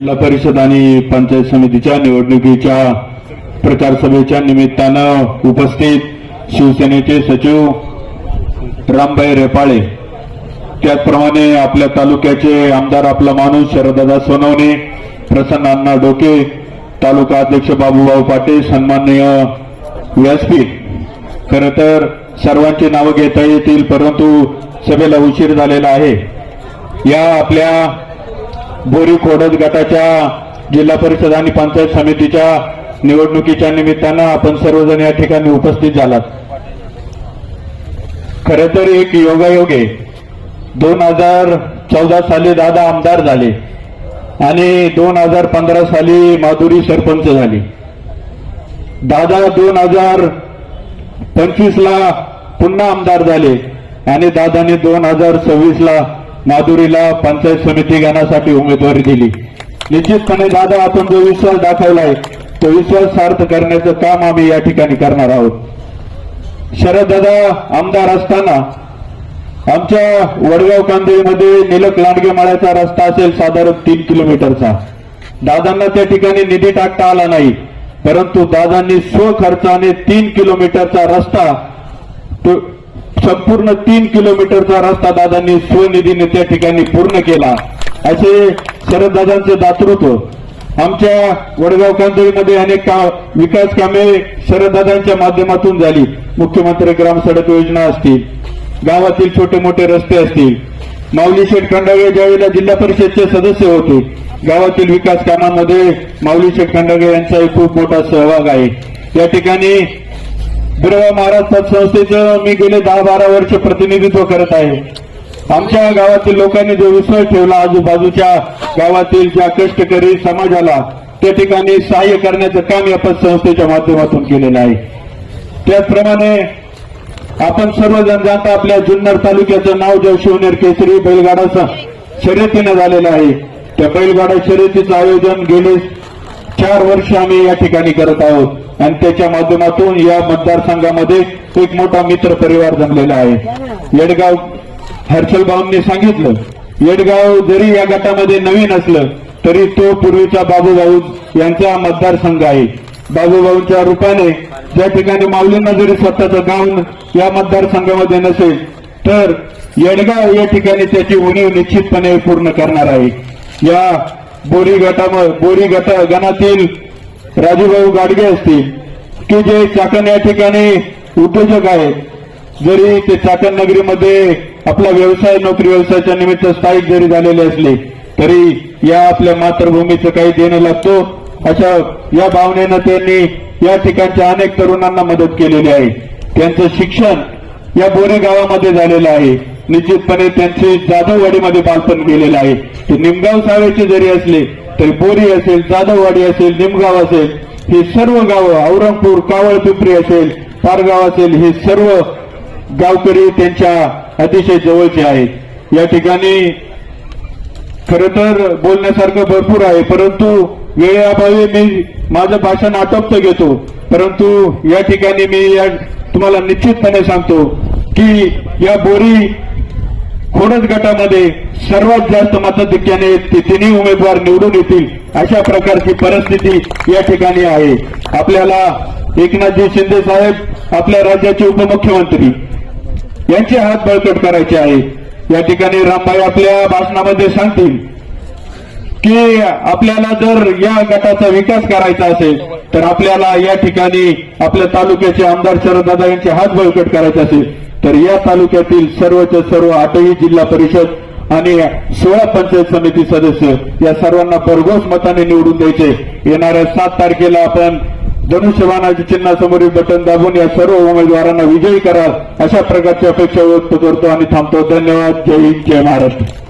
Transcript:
जिल्हा परिषद आणि पंचायत समितीच्या निवडणुकीच्या प्रचार सभेच्या निमित्तानं उपस्थित शिवसेनेचे सचिव रामभाई रेपाळे, त्याचप्रमाणे आपल्या तालुक्याचे आमदार आपला माणूस शरददादा सोनवणे, प्रसन्न अण्णा डोके, तालुका अध्यक्ष बाबूभाऊ पाटील, सन्माननीय व्यासपीठ। खरं तर सर्वांची नावं घेता येतील, परंतु सभेला उशीर झालेला आहे। या आपल्या बोरी खोडद गटाच्या जिल्हा परिषद आणि पंचायत समितीच्या निवडणुकीच्या निमित्तानं आपण सर्वजण या ठिकाणी उपस्थित झालात। खरं तर एक योगायोग आहे। 2014 साली दादा आमदार झाले आणि 2015 साली माधुरी सरपंच झाली। दादा 2025 ला पुन्हा आमदार झाले आणि दादाने 2026 ला माधुरीला पंचायत समिती घेण्यासाठी उमेदवारी दिली। निश्चितपणे दादा आपण जो विश्वास दाखवलाय तो विश्वास सार्थ करण्याचं काम आम्ही या ठिकाणी करणार आहोत। शरददादा आमदार असताना आमच्या वडगाव कांदेमध्ये निलक लांडगे माळ्याचा रस्ता असेल साधारण 3 किलोमीटरचा। दादांना त्या ठिकाणी निधी टाकता आला नाही, परंतु दादांनी स्वखर्चाने 3 किलोमीटरचा रस्ता, संपूर्ण 3 किलोमीटरचा रस्ता दादांनी स्वनिधीने त्या ठिकाणी पूर्ण केला। असे शरददादांचे दातृत्व। आमच्या वडगाव कांदळीमध्ये अनेक विकास कामे शरददादांच्या माध्यमातून झाली। मुख्यमंत्री ग्राम सडक योजना असतील, गावातील छोटे मोठे रस्ते असतील। माऊली शेठ खंडागळे ज्यावेळेला जिल्हा परिषदचे सदस्य होते, गावातील विकास कामांमध्ये माऊली शेठ खंडागळे यांचाही खूप मोठा सहभाग आहे। या ठिकाणी बिरवा महाराज पतसंस्थेचं मी गेले 10-12 वर्ष प्रतिनिधित्व करत आहे। आमच्या गावातील लोकांनी जो विश्वास ठेवला, आजूबाजूच्या गावातील ज्या कष्टकरी समाजाला त्या ठिकाणी सहाय्य करण्याचं काम या पतसंस्थेच्या माध्यमातून केलेलं आहे। त्याचप्रमाणे आपण सर्वजण जाणता आपल्या जुन्नर तालुक्याचं नाव जो शिवनेर केसरी बैलगाडा शर्यतीनं झालेलं आहे, त्या बैलगाडा शर्यतीचं आयोजन गेले 4 वर्ष आम्ही या ठिकाणी करत आहोत आणि त्याच्या माध्यमातून या मतदारसंघामध्ये एक मोठा मित्र परिवार जमलेला आहे। येडगाव हर्षल भाऊंनी सांगितलं, येडगाव जरी या गटामध्ये नवीन असलं तरी तो पूर्वीचा बाबूभाऊ यांचा मतदारसंघ आहे। बाबूभाऊंच्या रूपाने ज्या ठिकाणी माऊलींना जरी स्वतःचं गाव या मतदारसंघामध्ये नसेल तर येडगाव या ठिकाणी त्याची उणीव निश्चितपणे पूर्ण करणार आहे। या बोरी गणातील राजूभाऊ गाडगे असतील की जे चाकण या ठिकाणी उद्योजक आहेत, जरी ते चाकण नगरीमध्ये आपला व्यवसाय नोकरी व्यवसायाच्या निमित्त स्थायिक जरी झालेले असले तरी या आपल्या मातृभूमीचं काही देणं लागतो, अशा या भावनेनं त्यांनी या ठिकाणच्या अनेक तरुणांना मदत केलेली आहे। त्यांचं शिक्षण या बोरी गावामध्ये झालेलं आहे। निश्चितपणे त्यांचे जाधववाडीमध्ये बालपण गेलेलं आहे। ते निमगाव सावेचे जरी असले तरी बोरी असेल, जाधववाडी असेल, निमगाव असेल, हे सर्व गावं, औरंगपूर, कावळ पिंपरी असेल, पारगाव असेल, हे सर्व गावकरी त्यांच्या अतिशय जवळचे आहेत। या ठिकाणी खरं तर बोलण्यासारखं भरपूर आहे, परंतु वेळेअभावी मी माझं भाषण आटोपत घेतो। परंतु या ठिकाणी मी तुम्हाला निश्चितपणे सांगतो की या बोरी खोडद गटामध्ये सर्वात जास्त मताधिक्याने तिन्ही उमेदवार निवडून येतील अशा प्रकारची परिस्थिती या ठिकाणी आहे। आपल्याला एकनाथजी शिंदे साहेब आपल्या राज्याचे उपमुख्यमंत्री यांचे हात बळकट करायचे आहे। या ठिकाणी रामभाई आपल्या भाषणामध्ये सांगतील की आपल्याला जर या गटाचा विकास करायचा असेल तर आपल्याला या ठिकाणी आपल्या तालुक्याचे आमदार शरददादा यांचे हात बळकट करायचे असेल तर या तालुक्यातील सर्वच्या सर्व 8ही जिल्हा परिषद आणि 16 पंचायत समिती सदस्य या सर्वांना भरघोस मताने निवडून द्यायचे। येणाऱ्या 7 तारखेला आपण धनुष्यबाणाच्या चिन्हासमोरील बटन दाबून या सर्व उमेदवारांना विजयी कराल अशा प्रकारची अपेक्षा व्यक्त करतो आणि थांबतो। धन्यवाद। जय हिंद, जय महाराष्ट्र।